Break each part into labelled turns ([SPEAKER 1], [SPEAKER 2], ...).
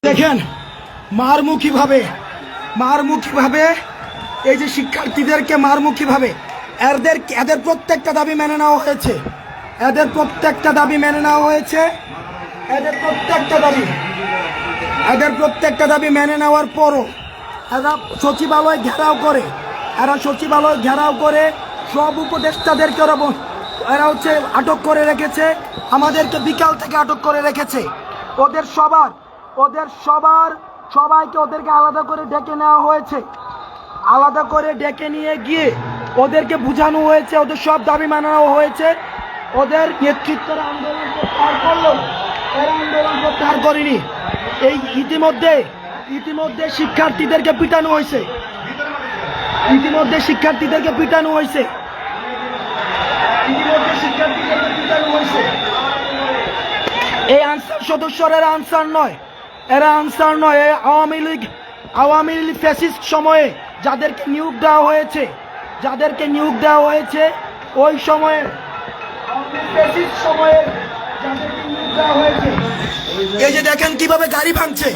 [SPEAKER 1] দেখেন মারমুখীভাবে এই যে শিক্ষার্থীদেরকে মারমুখীভাবে এদের প্রত্যেকটা দাবি মেনে নেওয়া হয়েছে। এদের প্রত্যেকটা দাবি মেনে নেওয়ার পরও এরা সচিবালয় ঘেরাও করে সব উপদেষ্টাদেরকে এরা আটক করে রেখেছে। আমাদেরকে বিকাল থেকে আটক করে রেখেছে। ওদেরকে আলাদা করে ডেকে নেওয়া হয়েছে। আলাদা করে ডেকে নিয়ে গিয়ে ওদেরকে বোঝানো হয়েছে, ওদের সব দাবি মানানো হয়েছে। ওদের নেতৃত্বের আন্দোলন প্রত্যাহার করলো, এরা আন্দোলন প্রত্যাহার করেনি। এই ইতিমধ্যে শিক্ষার্থীদেরকে পিটানো হয়েছে। এই আনসার সদস্যরা এরা আনসার নয়। এই আওয়ামী লীগ ফ্যাসিস্ট সময়ে যাদেরকে নিয়োগ দেওয়া হয়েছে ওই সময়ে এই যে দেখেন কিভাবে গাড়ি ভাঙছে,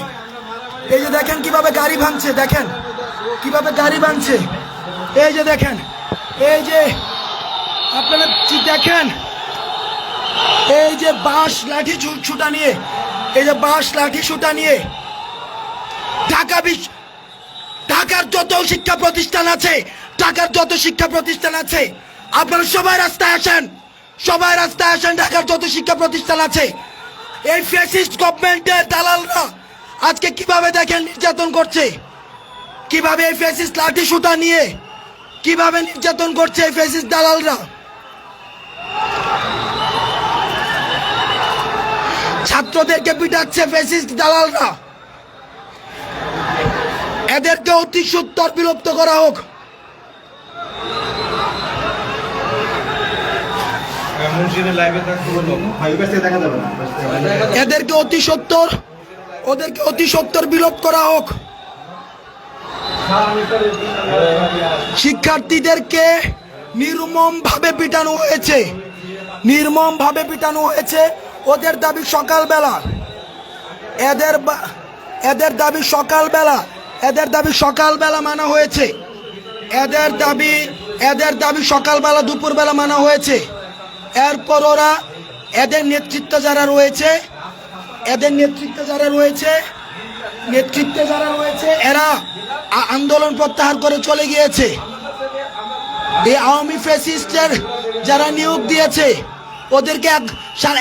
[SPEAKER 1] এই যে দেখেন, এই যে আপনারা দেখেন, এই যে বাঁশ লাঠি ছুটা নিয়ে ঢাকার যত শিক্ষা প্রতিষ্ঠান আছে আপনারা সবাই রাস্তায় আসেন। ঢাকার যত শিক্ষা প্রতিষ্ঠান আছে, এই ফ্যাসিস্ট গভর্নমেন্টের দালালরা আজকে কিভাবে দেখেন নির্যাতন করছে, কিভাবে এই ফ্যাসিস্ট লাঠি সুতা নিয়ে কিভাবে নির্যাতন করছে এই ফ্যাসিস্ট দালালরা। ছাত্রদেরকে পিটাচ্ছে ফ্যাসিস্ট দালালরা। এদেরকে অতি সত্বর বিলুপ্ত করা হোক। এদেরকে অতি সত্বর বিলোপ করা হোক। শিক্ষার্থীদেরকে নির্মম ভাবে পিটানো হয়েছে। ওদের দাবি সকালবেলা মানা হয়েছে। এদের দাবি সকালবেলা দুপুরবেলা মানা হয়েছে। এরপর ওরা এদের নেতৃত্বে যারা রয়েছে এরা আন্দোলন প্রত্যাহার করে চলে গিয়েছে। এই আওয়ামী ফ্যাসিস্টের যারা নিয়োগ দিয়েছে ওদেরকে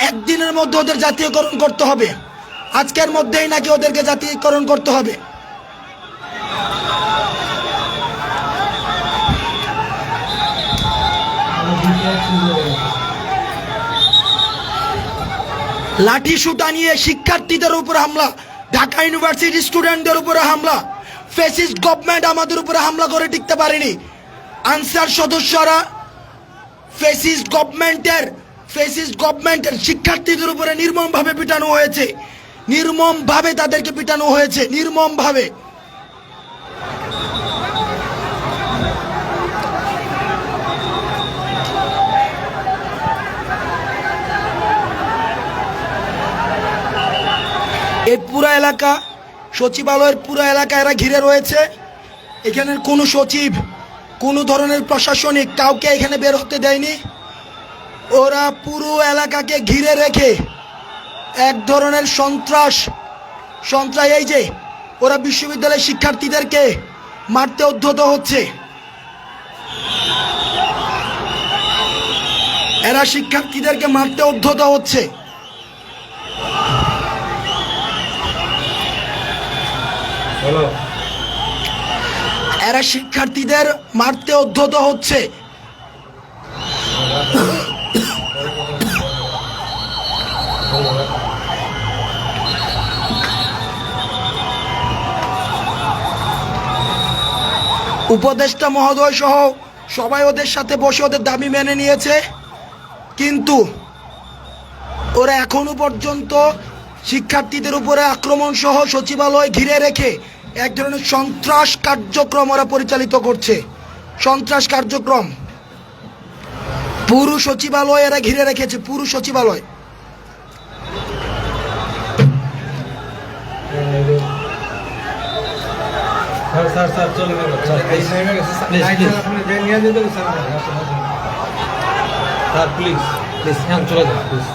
[SPEAKER 1] একদিনের মধ্যে ওদের জাতীয়করণ করতে হবে। আজকের মধ্যেই নাকি ওদেরকে জাতীয়করণ করতে হবে। লাঠি সুতা নিয়ে শিক্ষার্থীদের উপর হামলা, ঢাকা ইউনিভার্সিটি স্টুডেন্টদের উপরে হামলা। ফ্যাসিস্ট গভর্নমেন্ট আমাদের উপরে হামলা করে টিকতে পারেনি। আনসার সদস্যরা ফ্যাসিস্ট গভর্নমেন্টের শিক্ষার্থীদের উপরে নির্মমভাবে পিটানো হয়েছে। তাদেরকে পিটানো হয়েছে নির্মমভাবে। এই পুরো এলাকা, সচিবালয়ের পুরো এলাকা এরা ঘিরে রয়েছে। এখানের কোনো সচিব, কোনো ধরনের প্রশাসনিক কাউকে এখানে বের হতে দেয়নি। ওরা পুরো এলাকাকে ঘিরে রেখে এক ধরনের সন্ত্রাস। এই যে ওরা বিশ্ববিদ্যালয়ের শিক্ষার্থীদেরকে মারতে উদ্ধত হচ্ছে। এরা শিক্ষার্থীদের মারতে উদ্ধত হচ্ছে। উপদেষ্টা মহোদয় সহ সবাই ওদের সাথে বসে ওদের দাবি মেনে নিয়েছে, কিন্তু ওরা এখনো পর্যন্ত শিক্ষার্থীদের উপরে আক্রমণ সহ সচিবালয় ঘিরে রেখে এক ধরনের সন্ত্রাস কার্যক্রম ওরা পরিচালিত করছে। পুরো সচিবালয় এরা ঘিরে রেখেছে, পুরো সচিবালয়।
[SPEAKER 2] স্যার স্যার চলে গেল
[SPEAKER 3] স্যার, please. Please, please.
[SPEAKER 2] নিয়ে যেতে স্যার প্লিজ
[SPEAKER 3] প্লিজ চলে যান প্লিজ